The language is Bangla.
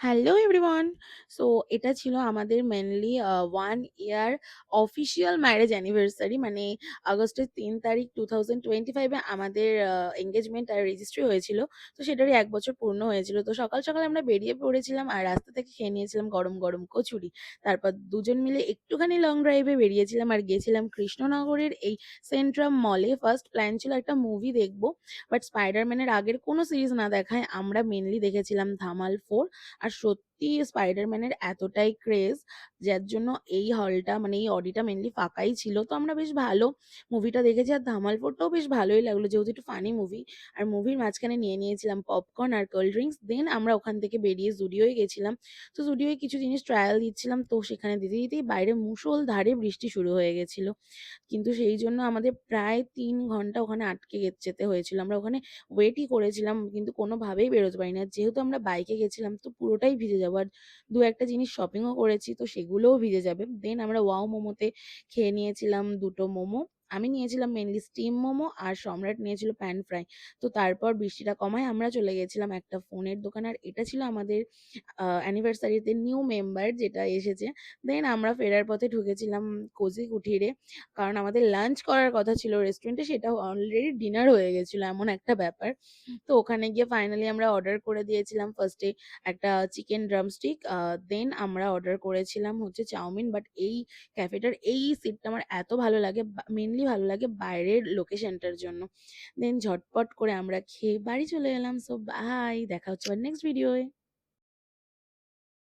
Hello everyone. সো এটা ছিল আমাদের মেইনলি 1 ইয়ার অফিসিয়াল ম্যারেজ অ্যানিভার্সারি, মানে আগস্টের ৩ তারিখ 2025 এ আমাদের এনগেজমেন্ট আর রেজিস্ট্রি হয়েছিল। তো সেটারই ১ বছর পূর্ণ হয়েছিল। তো সকাল, সকাল আমরা বেরিয়ে পড়েছিলাম আর রাস্তা থেকে খেয়ে নিয়েছিলাম গরম, গরম কচুরি। তারপর দুজন মিলে একটুখানি লং ড্রাইভে বেরিয়েছিলাম আর গিয়েছিলাম কৃষ্ণনগরের এই সেন্ট্রাম মলে। ফার্স্ট প্ল্যান ছিল একটা মুভি দেখব। বাট স্পাইডারম্যানের আগের কোনো সিরিজ না দেখায় আমরা মেইনলি দেখেছিলাম ধামাল 4। আর সত্যি স্পাইডারম্যানের এতটাই ক্রেজ, যার জন্য এই হলটা মানে এই অডিটা মেনলি ফাঁকাই ছিল। তো আমরা বেশ ভালো মুভিটা দেখেছি আর ধামাল 4 টাও বেশ ভালোই লাগলো, যেহেতু একটু ফানি মুভি। আর মুভির মাঝখানে নিয়ে নিয়েছিলাম পপকর্ন আর কোল্ড ড্রিঙ্কস। দেন আমরা ওখান থেকে বেরিয়ে জুডিওয় গেছিলাম। তো জুডিওয় কিছু জিনিস ট্রায়াল দিচ্ছিলাম, তো সেখানে দিতে দিতেই বাইরে মুষলধারে বৃষ্টি শুরু হয়ে গেছিল। কিন্তু সেই জন্য আমাদের প্রায় ৩ ঘন্টা ওখানে আটকে যেতে হয়েছিল। আমরা ওখানে ওয়েটই করেছিলাম কিন্তু কোনোভাবেই বেরোতে পারিনি। আর যেহেতু আমরা বাইকে গেছিলাম তো পুরোটাই ভিজে যাবো। আর ২-১ টা জিনিস শপিংও করেছি, তো সেগুলোও ভিজে যাবে। দেন আমরা ওয়াও মোমোতে খেয়ে নিয়েছিলাম ২ টো মোমো। আমি নিয়েছিলাম মেইনলি স্টিম মোমো আর সম্রাট নিয়েছিল প্যান ফ্রাই। তো তারপর বৃষ্টিটা কমায় আমরা চলে গেছিলাম একটা ফোনের দোকান। আর এটা ছিল আমাদের অ্যানিভার্সারিতে নিউ মেম্বার যেটা এসেছে। দেন আমরা ফেরার পথে ঢুকেছিলাম কোজি কুটিরে। কারণ আমাদের লাঞ্চ করার কথা ছিল রেস্টুরেন্টে, সেটাও অলরেডি ডিনার হয়ে গেছিল, এমন একটা ব্যাপার। তো ওখানে গিয়ে ফাইনালি আমরা অর্ডার করে দিয়েছিলাম ফার্স্টে একটা চিকেন ড্রামস্টিক। দেন আমরা অর্ডার করেছিলাম হচ্ছে চাউমিন। বাট এই ক্যাফেটার এই সিটটা আমার এত ভালো লাগে, মেনলি ভালো লাগে বাইরের লোকেশনটার জন্য। দেন ঝটপট করে আমরা খেয়ে বাড়ি চলে এলাম। সো বাই, দেখা হচ্ছে আবার নেক্সট ভিডিওয়ে।